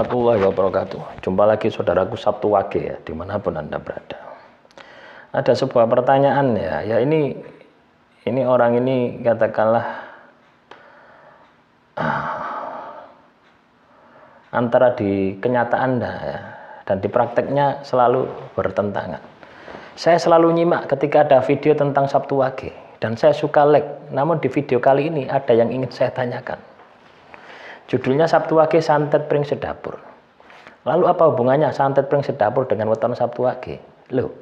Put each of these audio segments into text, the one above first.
warahmatullahi wabarakatuh. Jumpa lagi saudaraku Sabtu Wage ya, dimanapun Anda berada. Ada sebuah pertanyaan ya, ini orang ini katakanlah antara di kenyataan dan di prakteknya selalu bertentangan. Saya selalu nyimak ketika ada video tentang Sabtu Wage dan saya suka like, namun di video kali ini ada yang ingin saya tanyakan. Judulnya Sabtu Wage santet pring sedapur. Lalu apa hubungannya santet pring sedapur dengan weton Sabtu Wage? Loh,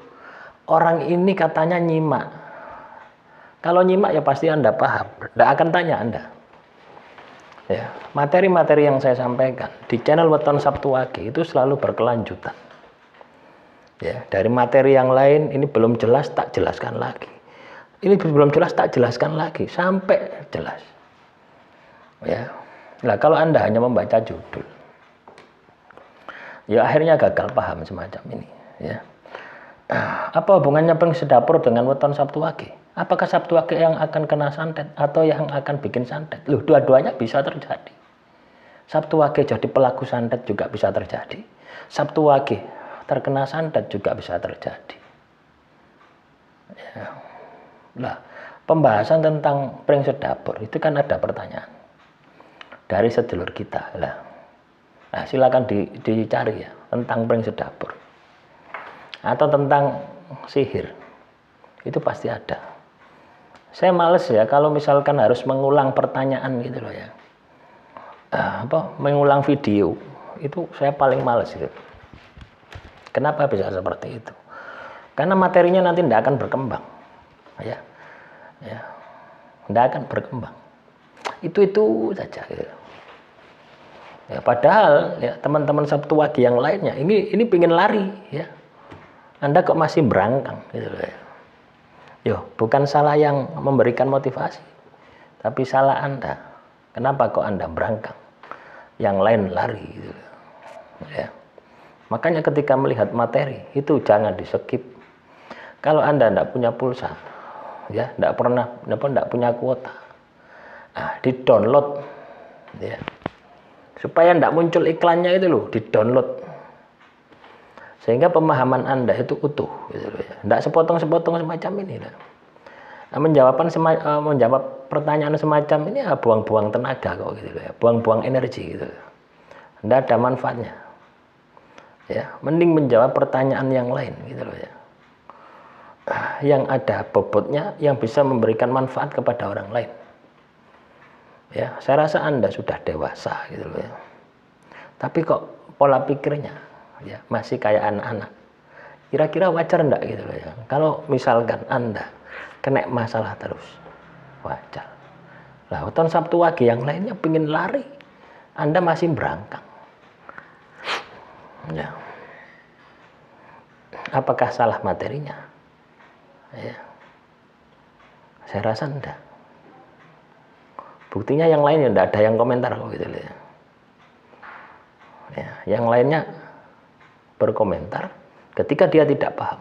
orang ini katanya nyimak. Kalau nyimak ya pasti Anda paham. Tidak akan tanya Anda. Ya, materi-materi yang saya sampaikan di channel Weton Sabtu Wage itu selalu berkelanjutan. Ya, dari materi yang lain ini belum jelas tak jelaskan lagi. Ini belum jelas tak jelaskan lagi sampai jelas. Ya. Nah, kalau Anda hanya membaca judul, ya akhirnya gagal paham semacam ini. Ya. Apa hubungannya pring sedapur dengan weton Sabtu Wage? Apakah Sabtu Wage yang akan kena santet atau yang akan bikin santet? Loh, dua-duanya bisa terjadi. Sabtu Wage jadi pelaku santet juga bisa terjadi. Sabtu Wage terkena santet juga bisa terjadi. Ya. Nah, pembahasan tentang pring sedapur itu kan ada pertanyaan dari sedulur kita lah. Nah, silakan dicari ya tentang pring sedapur atau tentang sihir, itu pasti ada. Saya males ya kalau misalkan harus mengulang pertanyaan gitu loh ya, mengulang video itu saya paling males gitu. Kenapa bisa seperti itu? Karena materinya nanti tidak akan berkembang, ya, tidak akan berkembang. Itu saja. Gitu. Ya, padahal ya teman-teman Sabtu Wage yang lainnya ini pengen lari ya. Anda kok masih berangkang gitu loh ya. Yo, bukan salah yang memberikan motivasi, tapi salah Anda. Kenapa kok Anda berangkang? Yang lain lari gitu loh. Ya. Makanya ketika melihat materi itu jangan di-skip. Kalau Anda tidak punya pulsa, ya, tidak punya kuota. Di-download ya. Supaya tidak muncul iklannya itu loh, di-download. Sehingga pemahaman Anda itu utuh gitu loh ya. Tidak sepotong-sepotong semacam ini lah. Menjawab pertanyaan semacam ini ya buang-buang tenaga kok gitu loh ya. Buang-buang energi gitu loh. Tidak ada manfaatnya. Ya, mending menjawab pertanyaan yang lain gitu loh ya. Yang ada bobotnya, yang bisa memberikan manfaat kepada orang lain. Ya, saya rasa Anda sudah dewasa gitu loh ya. Tapi kok pola pikirnya ya masih kayak anak-anak. Kira-kira wajar enggak gitu loh ya. Kalau misalkan Anda kena masalah terus, wajar. Lah, weton Sabtu Wage yang lainnya pengen lari, Anda masih berangkang. Ya. Apakah salah materinya? Ya. Saya rasa enggak. Buktinya yang lainnya tidak ada yang komentar kok gitu ya. Ya, yang lainnya berkomentar ketika dia tidak paham.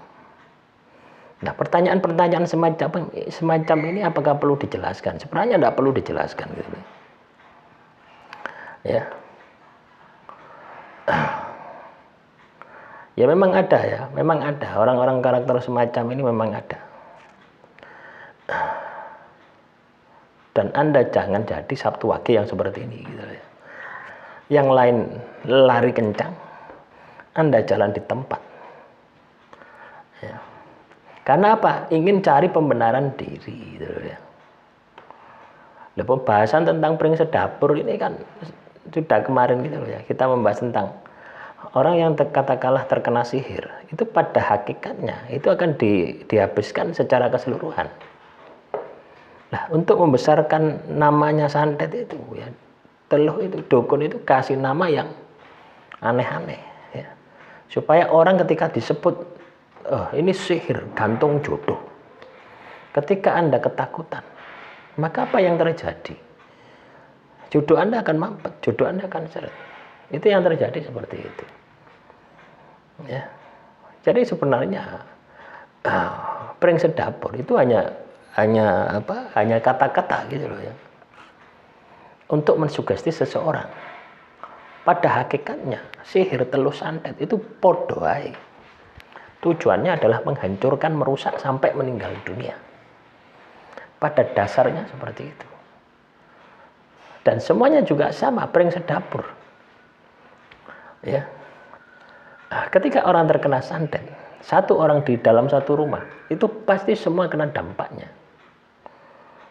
Nah, pertanyaan-pertanyaan semacam ini apakah perlu dijelaskan? Sebenarnya tidak perlu dijelaskan gitu. Ya. Ya memang ada orang-orang karakter semacam ini memang ada. Dan Anda jangan jadi Sabtu Wage yang seperti ini gitu ya. Yang lain lari kencang, Anda jalan di tempat. Ya. Karena apa? Ingin cari pembenaran diri gitu ya. Nah, pembahasan tentang pring sedapur ini kan sudah kemarin gitu loh ya. Kita membahas tentang orang yang katakanlah terkena sihir, itu pada hakikatnya itu akan dihabiskan secara keseluruhan. Nah, untuk membesarkan namanya santet itu ya, teluh itu, dukun itu kasih nama yang aneh-aneh ya. Supaya orang ketika disebut ini sihir gantung jodoh, ketika Anda ketakutan, maka apa yang terjadi? Jodoh Anda akan mampet, jodoh Anda akan seret. Itu yang terjadi seperti itu. Ya. Jadi sebenarnya pring sedapur itu hanya kata-kata gitu loh ya. Untuk mensugesti seseorang Pada hakikatnya sihir teluh santet itu podo ae. Tujuannya adalah menghancurkan, merusak sampai meninggal dunia. Pada dasarnya seperti itu. Dan semuanya juga sama, pring sedapur. Ya. Nah, ketika orang terkena santet, satu orang di dalam satu rumah, itu pasti semua kena dampaknya.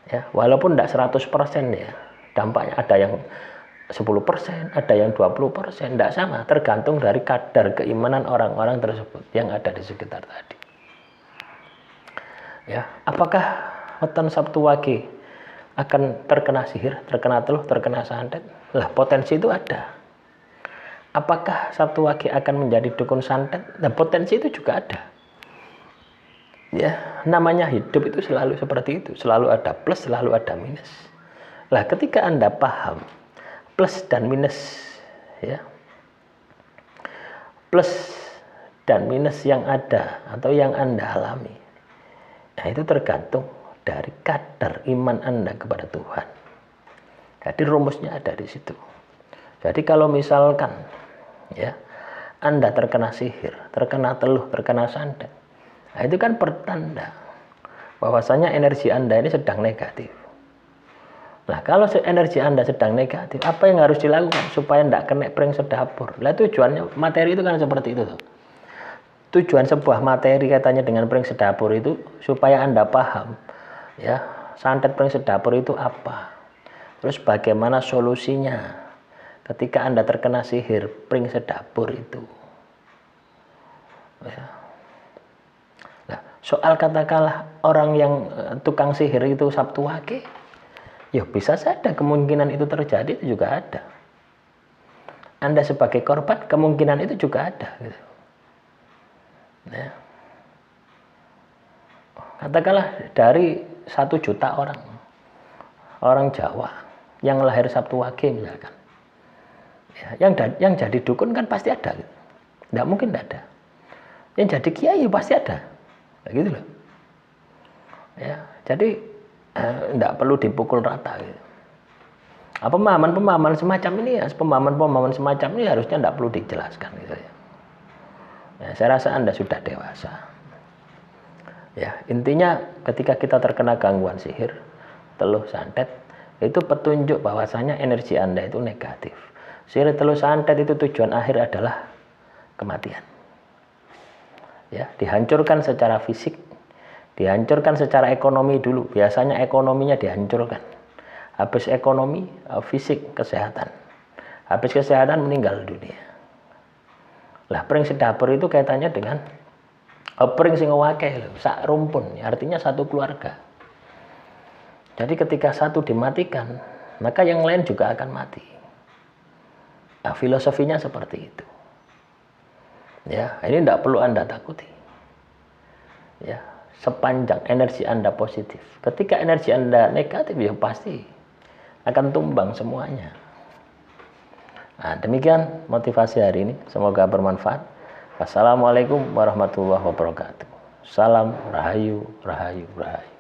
Ya, walaupun tidak 100% ya, dampaknya ada yang 10%, ada yang 20%, tidak sama, tergantung dari kadar keimanan orang-orang tersebut yang ada di sekitar tadi. Ya, apakah weton Sabtu Wage akan terkena sihir, terkena teluh, terkena santet? Lah, potensi itu ada. Apakah Sabtu Wage akan menjadi dukun santet? Nah, potensi itu juga ada. Ya, namanya hidup itu selalu seperti itu, selalu ada plus, selalu ada minus. Lah, ketika Anda paham plus dan minus, ya, plus dan minus yang ada atau yang Anda alami, nah itu tergantung dari kadar iman Anda kepada Tuhan. Jadi rumusnya ada di situ. Jadi kalau misalkan ya Anda terkena sihir, terkena teluh, terkena santet, nah itu kan pertanda bahwasanya energi Anda ini sedang negatif. Nah, kalau energi Anda sedang negatif, apa yang harus dilakukan supaya tidak kena pring sedapur? Lah, tujuannya materi itu kan seperti itu tuh. Tujuan sebuah materi katanya dengan pring sedapur itu supaya Anda paham ya, santet pring sedapur itu apa. Terus bagaimana solusinya ketika Anda terkena sihir pring sedapur itu. Ya. Nah, soal katakanlah orang yang tukang sihir itu Sabtu Wage, ya bisa saja kemungkinan itu terjadi, itu juga ada. Anda sebagai korban kemungkinan itu juga ada. Gitu. Ya. Katakanlah dari 1 juta orang Jawa yang lahir Sabtu Wage misalkan, ya, yang jadi dukun kan pasti ada. Gitu. Tidak mungkin tidak ada. Yang jadi kiai pasti ada. Nah, gitu loh. Ya, jadi tidak perlu dipukul rata. Gitu. Pemahaman semacam ini, pemahaman semacam ini harusnya tidak perlu dijelaskan. Gitu ya. Ya, saya rasa Anda sudah dewasa. Ya, intinya ketika kita terkena gangguan sihir, teluh, santet, itu petunjuk bahwasanya energi Anda itu negatif. Sihir, teluh, santet itu tujuan akhir adalah kematian. Ya, dihancurkan secara fisik, dihancurkan secara ekonomi dulu. Biasanya ekonominya dihancurkan. Habis ekonomi, fisik, kesehatan. Habis kesehatan, meninggal dunia. Lah, pring sedapur itu kaitannya dengan pring sing akeh, sak rumpun, artinya satu keluarga. Jadi ketika satu dimatikan, maka yang lain juga akan mati. Nah, filosofinya seperti itu. Ya, ini tidak perlu Anda takuti. Ya, sepanjang energi Anda positif. Ketika energi Anda negatif, ya pasti akan tumbang semuanya. Nah, demikian motivasi hari ini. Semoga bermanfaat. Wassalamualaikum warahmatullahi wabarakatuh. Salam Rahayu, Rahayu, Rahayu.